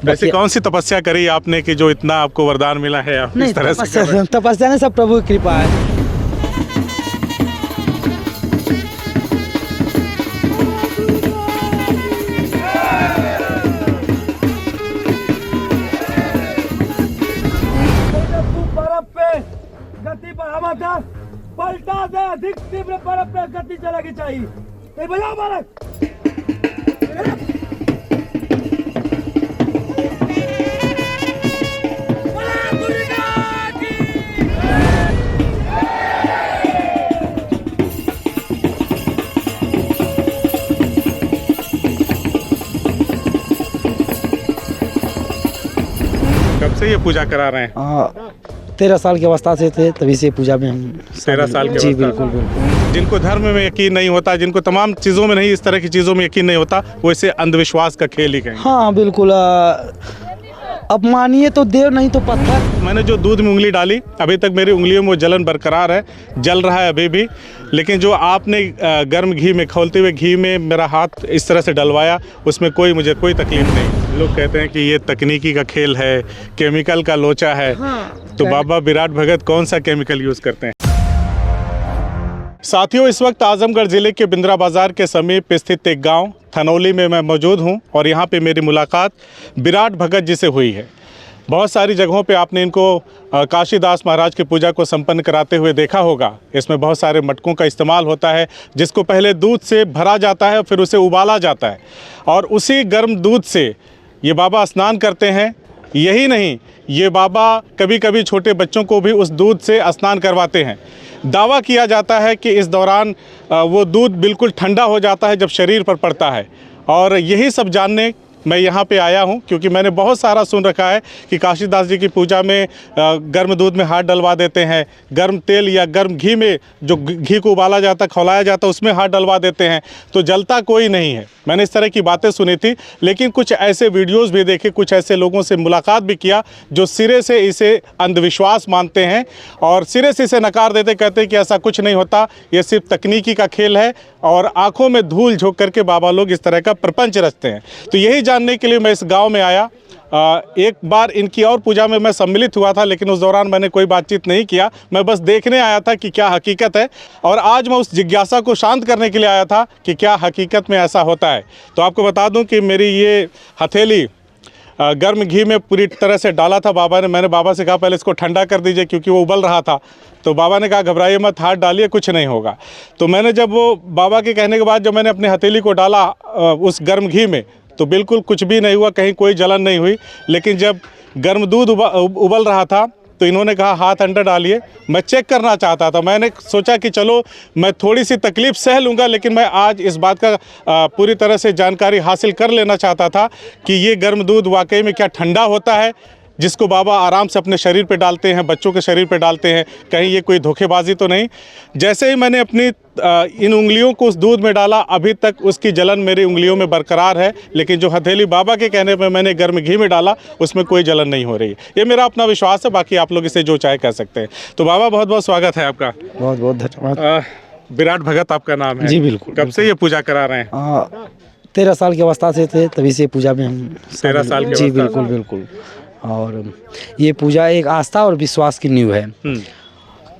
वैसे कौन सी तपस्या करी आपने कि जो इतना आपको वरदान मिला है? आप नहीं, इस तरह से कर रहे हैं? तपस्या नहीं, सब प्रभु की कृपा है। गति बढ़ावा था, पलटा दे, अधिक तीव्र बर्फ पे गति चलेगी चाहिए। नहीं बजाओ बालक। कब से ये पूजा करा रहे हैं? 13 साल की अवस्था से थे, तभी से पूजा में हम 13 साल के? जी बिल्कुल बिल्कुल। जिनको धर्म में यकीन नहीं होता, जिनको तमाम चीज़ों में नहीं, इस तरह की चीज़ों में यकीन नहीं होता, वो इसे अंधविश्वास का खेल ही कहेंगे। हाँ बिल्कुल। अब मानिए तो देव, नहीं तो पत्थर। मैंने जो दूध में उंगली डाली, अभी तक मेरी उंगलियों में वो जलन बरकरार है, जल रहा है अभी भी। लेकिन जो आपने गर्म घी में, खौलते हुए घी में मेरा हाथ इस तरह से डलवाया, उसमें मुझे कोई तकलीफ नहीं। लोग कहते हैं कि ये तकनीकी का खेल है, केमिकल का लोचा है। तो बाबा विराट भगत कौन सा केमिकल यूज़ करते हैं? साथियों, इस वक्त आजमगढ़ ज़िले के बिंद्रा बाज़ार के समीप स्थित एक गांव थनौली में मैं मौजूद हूं और यहां पे मेरी मुलाकात विराट भगत जी से हुई है। बहुत सारी जगहों पे आपने इनको काशीदास महाराज की पूजा को संपन्न कराते हुए देखा होगा। इसमें बहुत सारे मटकों का इस्तेमाल होता है, जिसको पहले दूध से भरा जाता है, फिर उसे उबाला जाता है और उसी गर्म दूध से ये बाबा स्नान करते हैं। यही नहीं, ये बाबा कभी कभी छोटे बच्चों को भी उस दूध से स्नान करवाते हैं। दावा किया जाता है कि इस दौरान वो दूध बिल्कुल ठंडा हो जाता है जब शरीर पर पड़ता है। और यही सब जानने मैं यहाँ पे आया हूँ, क्योंकि मैंने बहुत सारा सुन रखा है कि काशीदास जी की पूजा में गर्म दूध में हाथ डलवा देते हैं, गर्म तेल या गर्म घी में, जो घी को उबाला जाता, खौलाया जाता, उसमें हाथ डलवा देते हैं तो जलता कोई नहीं है। मैंने इस तरह की बातें सुनी थी, लेकिन कुछ ऐसे वीडियोज़ भी देखे, कुछ ऐसे लोगों से मुलाकात भी किया जो सिरे से इसे अंधविश्वास मानते हैं और सिरे से इसे नकार देते, कहते हैं कि ऐसा कुछ नहीं होता, ये सिर्फ तकनीकी का खेल है और आँखों में धूल झोंक करके बाबा लोग इस तरह का प्रपंच रचते हैं। तो यही जानने के लिए मैं इस गांव में आया। एक बार इनकी और पूजा में मैं सम्मिलित हुआ था, लेकिन उस दौरान मैंने कोई बातचीत नहीं किया। मैं बस देखने आया था कि क्या हकीकत है, और आज मैं उस जिज्ञासा को शांत करने के लिए आया था कि क्या हकीकत में ऐसा होता है। तो आपको बता दूं कि मेरी ये हथेली गर्म घी में पूरी तरह से डाला था बाबा ने। मैंने बाबा से कहा पहले इसको ठंडा कर दीजिए, क्योंकि वो उबल रहा था। तो बाबा ने कहा घबराइए मत, हाथ डालिए, कुछ नहीं होगा। तो मैंने जब वो बाबा के कहने के बाद जब मैंने अपनी हथेली को डाला उस गर्म घी में, तो बिल्कुल कुछ भी नहीं हुआ, कहीं कोई जलन नहीं हुई। लेकिन जब गर्म दूध उबल रहा था तो इन्होंने कहा हाथ अंदर डालिए। मैं चेक करना चाहता था, मैंने सोचा कि चलो मैं थोड़ी सी तकलीफ़ सह लूँगा, लेकिन मैं आज इस बात का पूरी तरह से जानकारी हासिल कर लेना चाहता था कि ये गर्म दूध वाकई में क्या ठंडा होता है, जिसको बाबा आराम से अपने शरीर पे डालते हैं, बच्चों के शरीर पे डालते हैं। कहीं ये कोई धोखेबाजी तो नहीं। जैसे ही मैंने अपनी इन उंगलियों को उस दूध में डाला, अभी तक उसकी जलन मेरी उंगलियों में बरकरार है, लेकिन जो हथेली बाबा के कहने पे मैंने गर्म घी में डाला, उसमें कोई जलन नहीं हो रही। ये मेरा अपना विश्वास है, बाकी आप लोग इसे जो चाहे कह सकते हैं। तो बाबा बहुत बहुत स्वागत है आपका। बहुत बहुत धन्यवाद। विराट भगत आपका नाम है? जी बिल्कुल। कब से ये पूजा करा रहे हैं? 13 साल की अवस्था से थे, तभी से पूजा में हम 13 साल की? जी बिल्कुल बिल्कुल। और ये पूजा एक आस्था और विश्वास की नींव है।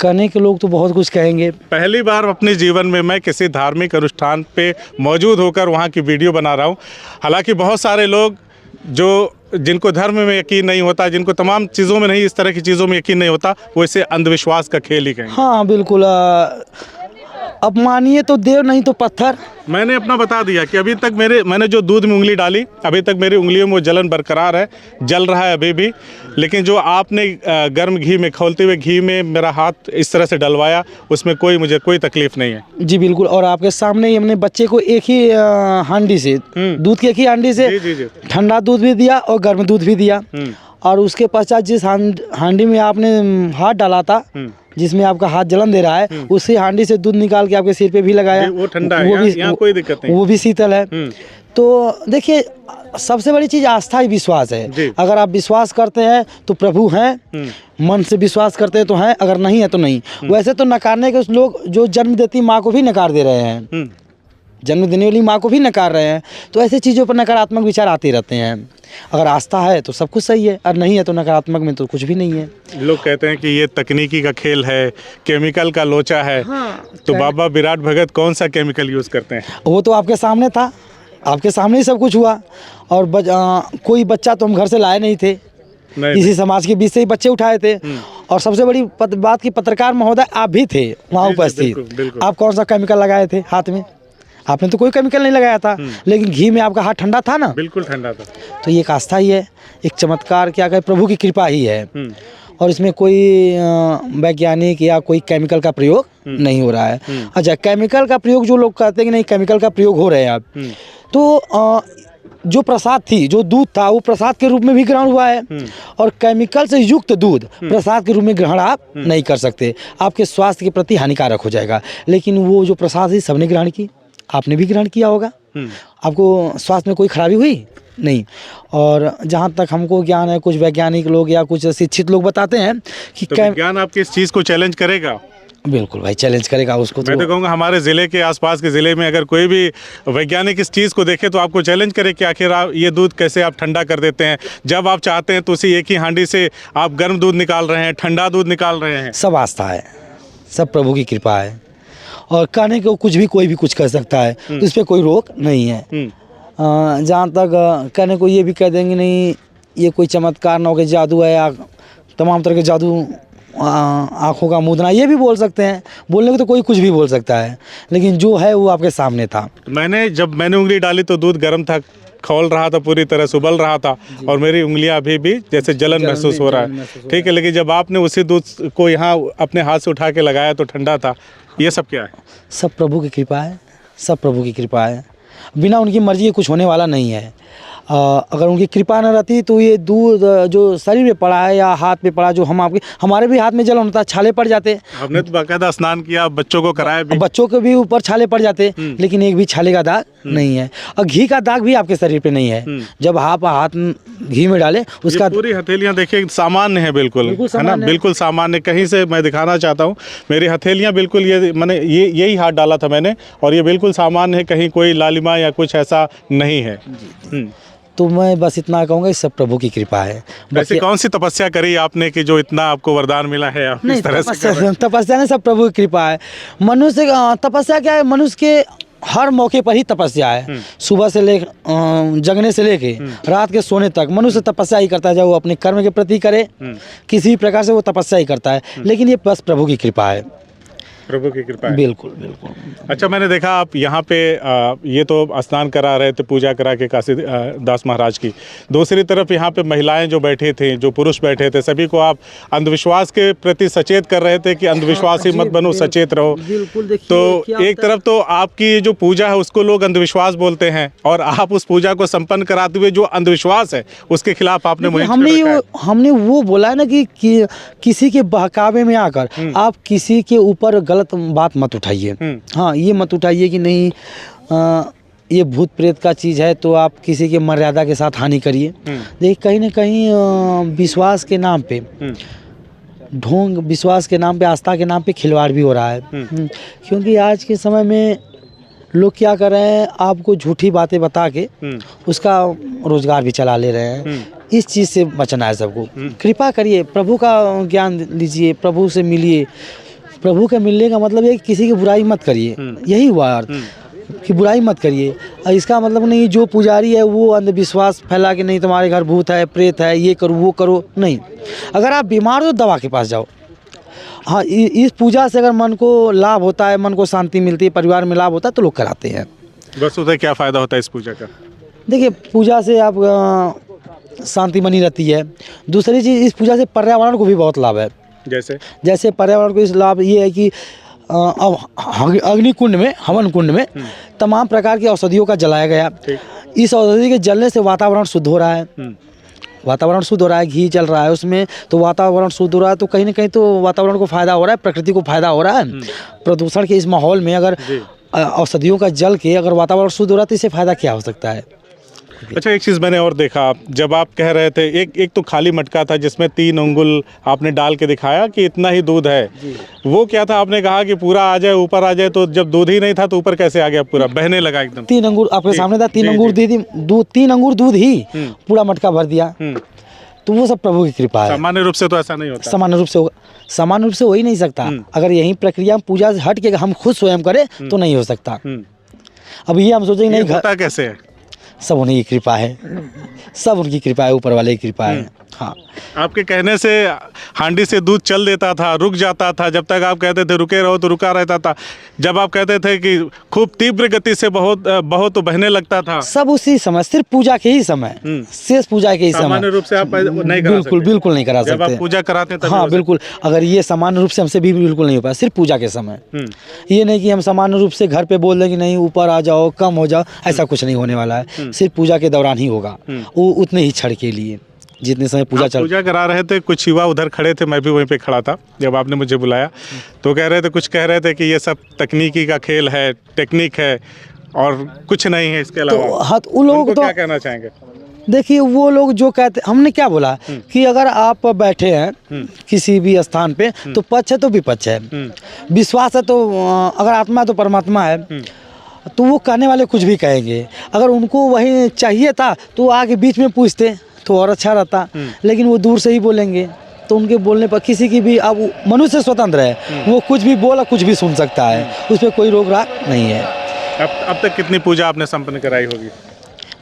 कहने के लोग तो बहुत कुछ कहेंगे। पहली बार अपने जीवन में मैं किसी धार्मिक अनुष्ठान पे मौजूद होकर वहाँ की वीडियो बना रहा हूँ। हालांकि बहुत सारे लोग जिनको धर्म में यकीन नहीं होता, जिनको तमाम चीज़ों में नहीं, इस तरह की चीज़ों में यकीन नहीं होता, वो इसे अंधविश्वास का खेल ही कहेंगे। हाँ बिल्कुल। अब मानिए तो देव, नहीं तो पत्थर। मैंने अपना बता दिया कि अभी तक मैंने जो दूध में उंगली डाली, अभी तक मेरी उंगलियों में वो जलन बरकरार है, जल रहा है अभी भी। लेकिन जो आपने गर्म घी में, खौलते हुए घी में मेरा हाथ इस तरह से डलवाया, उसमें मुझे कोई तकलीफ नहीं है। जी बिल्कुल। और आपके सामने ही हमने बच्चे को एक ही हांडी से, दूध की एक ही हांडी से ठंडा दूध भी दिया और गर्म दूध भी दिया। और उसके पश्चात जिस हांडी में आपने हाथ डाला था, जिसमें आपका हाथ जलन दे रहा है, उसी हांडी से दूध निकाल के आपके सिर पे भी लगाया। वो ठंडा है, यहाँ कोई दिक्कत नहीं, वो भी शीतल है। तो देखिए, सबसे बड़ी चीज आस्था ही विश्वास है। अगर आप विश्वास करते हैं तो प्रभु हैं, मन से विश्वास करते हैं तो हैं, अगर नहीं है तो नहीं। वैसे तो नकारने के लोग जो जन्म देती माँ को भी नकार दे रहे हैं। जन्म देने वाली माँ को भी नकार रहे हैं। तो ऐसी चीज़ों पर नकारात्मक विचार आते रहते हैं। अगर आस्था है तो सब कुछ सही है, और नहीं है तो नकारात्मक में तो कुछ भी नहीं है। लोग कहते हैं कि ये तकनीकी का खेल है, केमिकल का लोचा है। तो बाबा विराट भगत कौन सा केमिकल यूज़ करते हैं? वो तो आपके सामने था, आपके सामने ही सब कुछ हुआ। और कोई बच्चा तो हम घर से लाए नहीं थे, इसी समाज के बीच से ही बच्चे उठाए थे। और सबसे बड़ी बात की पत्रकार महोदय आप भी थे वहाँ उपस्थित, आप कौन सा केमिकल लगाए थे हाथ में? आपने तो कोई केमिकल नहीं लगाया था, लेकिन घी में आपका हाथ ठंडा था ना? बिल्कुल ठंडा था। तो ये एक आस्था ही है, एक चमत्कार, क्या कहे, प्रभु की कृपा ही है। और इसमें कोई वैज्ञानिक या कोई केमिकल का प्रयोग नहीं हो रहा है। अच्छा, केमिकल का प्रयोग जो लोग कहते हैं कि नहीं केमिकल का प्रयोग हो रहे हैं आप, तो जो प्रसाद थी, जो दूध था, वो प्रसाद के रूप में भी ग्रहण हुआ है। और केमिकल से युक्त दूध प्रसाद के रूप में ग्रहण आप नहीं कर सकते, आपके स्वास्थ्य के प्रति हानिकारक हो जाएगा। लेकिन वो जो प्रसाद है सबने ग्रहण की, आपने भी ग्रहण किया होगा, आपको स्वास्थ्य में कोई खराबी हुई नहीं। और जहाँ तक हमको ज्ञान है, कुछ वैज्ञानिक लोग या कुछ शिक्षित लोग बताते हैं कि तो विज्ञान आपकी इस चीज़ को चैलेंज करेगा? बिल्कुल भाई, चैलेंज करेगा उसको। मैं तो कहूँगा हमारे ज़िले के आसपास के ज़िले में अगर कोई भी वैज्ञानिक इस चीज़ को देखे तो आपको चैलेंज करे कि आखिर आप ये दूध कैसे आप ठंडा कर देते हैं, जब आप चाहते हैं तो उसी एक ही हांडी से आप गर्म दूध निकाल रहे हैं, ठंडा दूध निकाल रहे हैं। सब आस्था है, सब प्रभु की कृपा है। और कहने को कुछ भी कोई भी कुछ कर सकता है, तो इस पर कोई रोक नहीं है। जहाँ तक कहने को ये भी कह देंगे नहीं ये कोई चमत्कार ना हो, जादू है या तमाम तरह के जादू, आँखों का मूंदना, ये भी बोल सकते हैं। बोलने को तो कोई कुछ भी बोल सकता है, लेकिन जो है वो आपके सामने था। जब मैंने उंगली डाली तो दूध गर्म था, खौल रहा था, पूरी तरह से उबल रहा था, और मेरी उंगलियां अभी भी जैसे जलन महसूस हो रहा है। ठीक है, लेकिन जब आपने उसी दूध को यहाँ अपने हाथ से उठा के लगाया तो ठंडा था। ये सब क्या है? सब प्रभु की कृपा है, सब प्रभु की कृपा है। बिना उनकी मर्जी के कुछ होने वाला नहीं है। अगर उनकी कृपा न रहती तो ये दूध जो शरीर में पड़ा है या हाथ पे पड़ा, जो हमारे भी हाथ में जलन होता है, छाले पड़ जाते। हमने तो बाकायदा स्नान किया, बच्चों को कराया भी, बच्चों के भी ऊपर छाले पड़ जाते, लेकिन एक भी छाले का दाग नहीं है। और घी का दाग भी आपके शरीर पे नहीं है। जब आप हाथ घी में डाले, उसका पूरी हथेलियां देखिए सामान्य है, बिल्कुल है ना, बिल्कुल सामान्य। कहीं से मैं दिखाना चाहता हूँ, मेरी हथेलियां बिल्कुल ये मैंने यही हाथ डाला था मैंने, और ये बिल्कुल सामान्य है, कहीं कोई लालिमा या कुछ ऐसा नहीं है। तो मैं बस इतना कहूँगा, सब प्रभु की कृपा है। वैसे कौन सी तपस्या करी आपने कि जो इतना आपको वरदान मिला है? आप नहीं, इस तरह से तपस्या नहीं, सब प्रभु की कृपा है। मनुष्य तपस्या क्या है, मनुष्य के हर मौके पर ही तपस्या है। सुबह से ले जगने से लेके रात के सोने तक मनुष्य तपस्या ही करता है। जब वो अपने कर्म के प्रति करे, किसी भी प्रकार से वो तपस्या ही करता है। लेकिन ये बस प्रभु की कृपा है, प्रभु की कृपा है। बिल्कुल बिल्कुल। अच्छा, मैंने देखा आप यहाँ पे ये तो स्नान करा रहे थे, पूजा करा के काशी दास महाराज की। दूसरी तरफ यहाँ पे महिलाएं जो बैठे थे, जो पुरुष बैठे थे, सभी को आप अंधविश्वास के प्रति सचेत कर रहे थे कि अंधविश्वासी मत बनो, सचेत रहो। बिल्कुल। तो एक तरफ तो आपकी जो पूजा है उसको लोग अंधविश्वास बोलते हैं, और आप उस पूजा को संपन्न कराते हुए जो अंधविश्वास है उसके खिलाफ आपने हमने वो बोला है ना कि किसी के बहकावे में आकर आप किसी के ऊपर गलत बात मत उठाइए। हाँ, ये मत उठाइए कि नहीं ये भूत प्रेत का चीज़ है तो आप किसी के मर्यादा के साथ हानि करिए। देखिए, कहीं ना कहीं विश्वास के नाम पे ढोंग, विश्वास के नाम पे, आस्था के नाम पे खिलवाड़ भी हो रहा है। क्योंकि आज के समय में लोग क्या कर रहे हैं, आपको झूठी बातें बता के उसका रोजगार भी चला ले रहे हैं। इस चीज़ से बचना है सबको। कृपा करिए, प्रभु का ज्ञान लीजिए, प्रभु से मिलिए। प्रभु के मिलने का मतलब है कि किसी की बुराई मत करिए, यही हुआ अर्थ कि बुराई मत करिए। और इसका मतलब नहीं जो पुजारी है वो अंधविश्वास फैला के नहीं तुम्हारे घर भूत है, प्रेत है, ये करो वो करो, नहीं। अगर आप बीमार हो दवा के पास जाओ। हाँ, इस पूजा से अगर मन को लाभ होता है, मन को शांति मिलती है, परिवार में लाभ होता है, तो लोग कराते हैं। बस उधर क्या फ़ायदा होता है इस पूजा का? देखिए, पूजा से आप शांति बनी रहती है। दूसरी चीज़, इस पूजा से पर्यावरण को भी बहुत लाभ है। जैसे पर्यावरण को इस लाभ ये है कि अब अग्निकुंड में, हवन कुंड में तमाम प्रकार की औषधियों का जलाया गया। इस औषधि के जलने से वातावरण शुद्ध हो रहा है। वातावरण शुद्ध हो रहा है, घी चल रहा है उसमें, तो वातावरण शुद्ध हो रहा है। तो कहीं ना कहीं तो वातावरण को फायदा हो रहा है, प्रकृति को फायदा हो रहा है। प्रदूषण के इस माहौल में अगर औषधियों का जल के अगर वातावरण शुद्ध हो रहा है तो इससे फायदा क्या हो सकता है? अच्छा, एक चीज़ मैंने और देखा, जब आप कह रहे थे एक तो खाली मटका था जिसमें 3 अंगुल आपने डाल के दिखाया कि इतना ही दूध है, वो क्या था? आपने कहा कि पूरा आ जाए, ऊपर आ जाए, तो जब दूध ही नहीं था तो ऊपर कैसे आ गया? पूरा बहने लगा एकदम। 3 अंगूर आपके सामने था, 3 अंगूर दूध 3 अंगूर दूध ही पूरा मटका भर दिया। तो वो सब प्रभु की कृपा है। सामान्य रूप से तो ऐसा नहीं होता। सामान्य रूप से हो ही नहीं सकता। अगर यही प्रक्रिया पूजा से हट के हम खुद स्वयं करें तो नहीं हो सकता। अब ये हम सोचेंगे नहीं, होता कैसे है? सब उन्हीं की कृपा है, सब उनकी कृपा है, ऊपर वाले की कृपा है। हाँ, आपके कहने से हांडी से दूध चल देता था, रुक जाता था, जब तक आप कहते थे रुके रहो तो रुका रहता था, जब आप कहते थे कि खूब तीव्र गति से बहुत तो बहने लगता था। सब उसी समय, सिर्फ पूजा के ही समय, शेष पूजा के ही समय। सामान्य रूप से आप नहीं करा सकते। बिल्कुल नहीं करा सकते। जब आप पूजा कराते हैं तभी हाँ बिल्कुल, अगर ये सामान्य रूप से हमसे भी बिल्कुल नहीं हो पाया, सिर्फ पूजा के समय। ये नहीं कि हम सामान्य रूप से घर पे बोल दें कि नहीं ऊपर आ जाओ, कम हो जाओ, ऐसा कुछ नहीं होने वाला है। सिर्फ पूजा के दौरान ही होगा, वो उतने ही क्षण के लिए जितने समय पूजा करा रहे थे। कुछ युवा उधर खड़े थे, मैं भी वहीं पे खड़ा था जब आपने मुझे बुलाया, तो कह रहे थे कि ये सब तकनीकी का खेल है, टेक्निक है और कुछ नहीं है इसके अलावा। तो उन लोगों को क्या कहना चाहेंगे? देखिए, वो लोग जो कहते, हमने क्या बोला कि अगर आप बैठे हैं किसी भी स्थान पे तो पक्ष है तो विपक्ष है, विश्वास है तो अगर आत्मा है तो परमात्मा है, तो वो कहने वाले कुछ भी कहेंगे। अगर उनको वही चाहिए था तो आगे बीच में पूछते तो और अच्छा रहता, लेकिन वो दूर से ही बोलेंगे, तो उनके बोलने पर किसी की भी, अब मनुष्य स्वतंत्र है, वो कुछ भी बोला कुछ भी सुन सकता है, उस पर कोई रोक राक नहीं है। अब तक कितनी पूजा आपने संपन्न कराई होगी?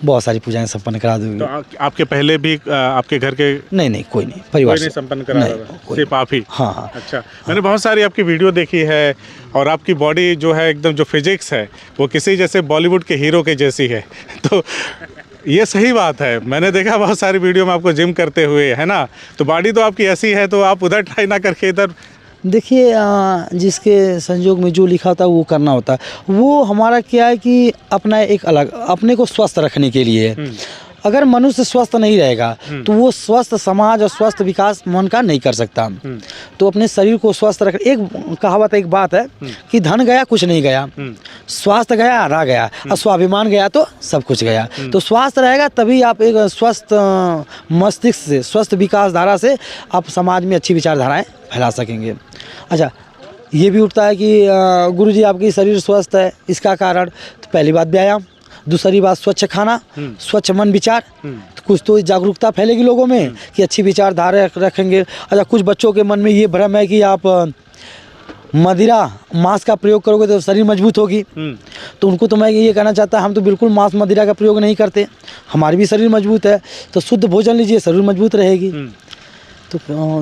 बहुत सारी पूजाएं संपन्न करा दूंगी। तो आपके पहले भी आपके घर के? नहीं, कोई नहीं, परिवार से संपन्न करा सिर्फ आप ही? हाँ। अच्छा, मैंने बहुत सारी आपकी वीडियो देखी है और आपकी बॉडी जो है एकदम, जो फिजिक्स है वो किसी जैसे बॉलीवुड के हीरो के जैसी है। तो ये सही बात है, मैंने देखा बहुत सारी वीडियो में आपको जिम करते हुए, है ना? तो बॉडी तो आपकी ऐसी है, तो आप उधर ट्राई ना करके इधर। देखिए, जिसके संयोग में जो लिखा होता है वो करना होता है। वो हमारा क्या है कि अपना एक अलग, अपने को स्वस्थ रखने के लिए, अगर मनुष्य स्वस्थ नहीं रहेगा तो वो स्वस्थ समाज और स्वस्थ विकास मन का नहीं कर सकता। तो अपने शरीर को स्वस्थ रख, एक कहावत, एक बात है कि धन गया कुछ नहीं गया, स्वास्थ्य गया रह गया, और स्वाभिमान गया तो सब कुछ गया। तो स्वास्थ्य रहेगा तभी आप एक स्वस्थ मस्तिष्क से, स्वस्थ विकास धारा से आप समाज में अच्छी विचारधाराएं फैला सकेंगे। अच्छा, ये भी उठता है कि गुरुजी आपकी शरीर स्वस्थ है, इसका कारण, तो पहली बात व्यायाम, दूसरी बात स्वच्छ खाना, स्वच्छ मन विचार, तो कुछ तो जागरूकता फैलेगी लोगों में कि अच्छी विचारधारा रखेंगे। अच्छा, कुछ बच्चों के मन में ये भ्रम है कि आप मदिरा मांस का प्रयोग करोगे तो शरीर मजबूत होगी, तो उनको तो मैं ये कहना चाहता, हम तो बिल्कुल मांस मदिरा का प्रयोग नहीं करते, हमारी भी शरीर मजबूत है, तो शुद्ध भोजन लीजिए, शरीर मजबूत रहेगी। तो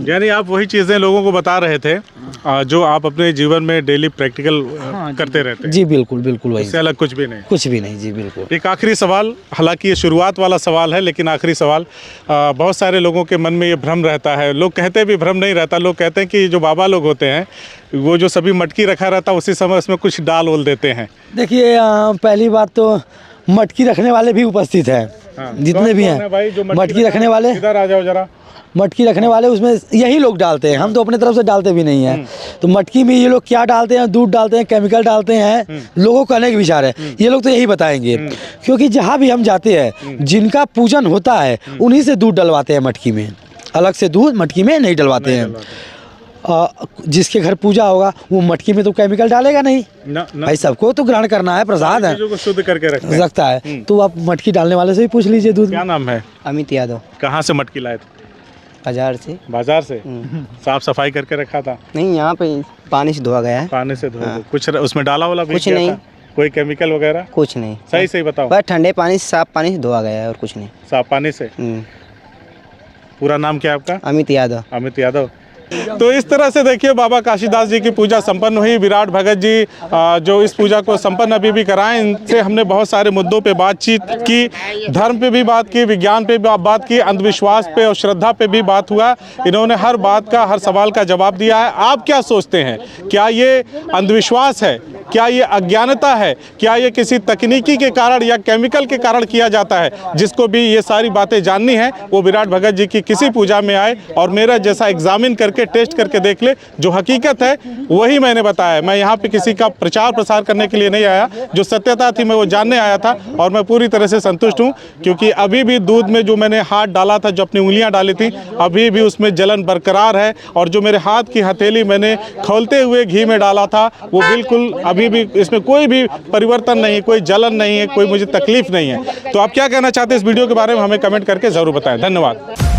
यानी आप वही चीज़ें लोगों को बता रहे थे जो आप अपने जीवन में डेली प्रैक्टिकल करते रहते हैं? जी बिल्कुल वही, इससे अलग कुछ भी नहीं? कुछ भी नहीं जी, बिल्कुल। एक आखिरी सवाल, हालांकि ये शुरुआत वाला सवाल है लेकिन आखिरी सवाल, बहुत सारे लोगों के मन में ये भ्रम रहता है, लोग कहते भी भ्रम नहीं रहता, लोग कहते हैं कि जो बाबा लोग होते हैं वो जो सभी मटकी रखा रहता है उसी समय उसमें कुछ डाल ओल देते हैं। देखिए, पहली बात तो मटकी रखने वाले भी उपस्थित हैं, जितने भी हैं मटकी रखने वाले, इधर आ जाओ जरा। मटकी रखने वाले उसमें यही लोग डालते हैं, हम तो अपने तरफ से डालते भी नहीं हैं। तो मटकी में ये लोग क्या डालते हैं, दूध डालते हैं, केमिकल डालते हैं, लोगों का अनेक विचार है, ये लोग तो यही बताएंगे। क्योंकि जहाँ भी हम जाते हैं, जिनका पूजन होता है उन्हीं से दूध डलवाते हैं मटकी में, अलग से दूध मटकी में नहीं डलवाते हैं। जिसके घर पूजा होगा वो मटकी में तो केमिकल डालेगा नहीं भाई, सबको तो ग्रहण करना है, प्रसाद है, को शुद्ध करके रखता है। तो आप मटकी डालने वाले से भी पूछ लीजिए दूध। क्या नाम है? अमित यादव। कहाँ से मटकी लाए थे? बाजार से। साफ सफाई करके रखा था? नहीं, यहाँ पे पानी से धोया गया है। पानी से धोया? कुछ उसमें डाला वाला भी? कुछ नहीं, कोई केमिकल वगैरह? कुछ नहीं, सही बताओ। बस ठंडे पानी से, साफ पानी से धोया गया है और कुछ नहीं। साफ पानी से? पूरा नाम क्या है आपका? अमित यादव। अमित यादव। तो इस तरह से देखिए बाबा काशीदास जी की पूजा संपन्न हुई। विराट भगत जी जो इस पूजा को संपन्न अभी भी कराएं, इनसे हमने बहुत सारे मुद्दों पे बातचीत की, धर्म पे भी बात की, विज्ञान पे भी बात की, अंधविश्वास पे और श्रद्धा पे भी बात हुआ। इन्होंने हर बात का, हर सवाल का जवाब दिया है। आप क्या सोचते हैं? क्या ये अंधविश्वास है? क्या ये अज्ञानता है? क्या ये किसी तकनीकी के कारण या केमिकल के कारण किया जाता है? जिसको भी ये सारी बातें जाननी है वो विराट भगत जी की किसी पूजा में आए और मेरा जैसा एग्जामिन करके आके टेस्ट करके देख ले। जो हकीकत है वही मैंने बताया। मैं यहाँ पे किसी का प्रचार प्रसार करने के लिए नहीं आया, जो सत्यता थी मैं वो जानने आया था और मैं पूरी तरह से संतुष्ट हूँ। क्योंकि अभी भी दूध में जो मैंने हाथ डाला था, जो अपनी उंगलियाँ डाली थी, अभी भी उसमें जलन बरकरार है। और जो मेरे हाथ की हथेली मैंने खौलते हुए घी में डाला था, वो बिल्कुल अभी भी इसमें कोई भी परिवर्तन नहीं है, कोई जलन नहीं है, कोई मुझे तकलीफ नहीं है। तो आप क्या कहना चाहते हैं इस वीडियो के बारे में हमें कमेंट करके ज़रूर बताएं। धन्यवाद।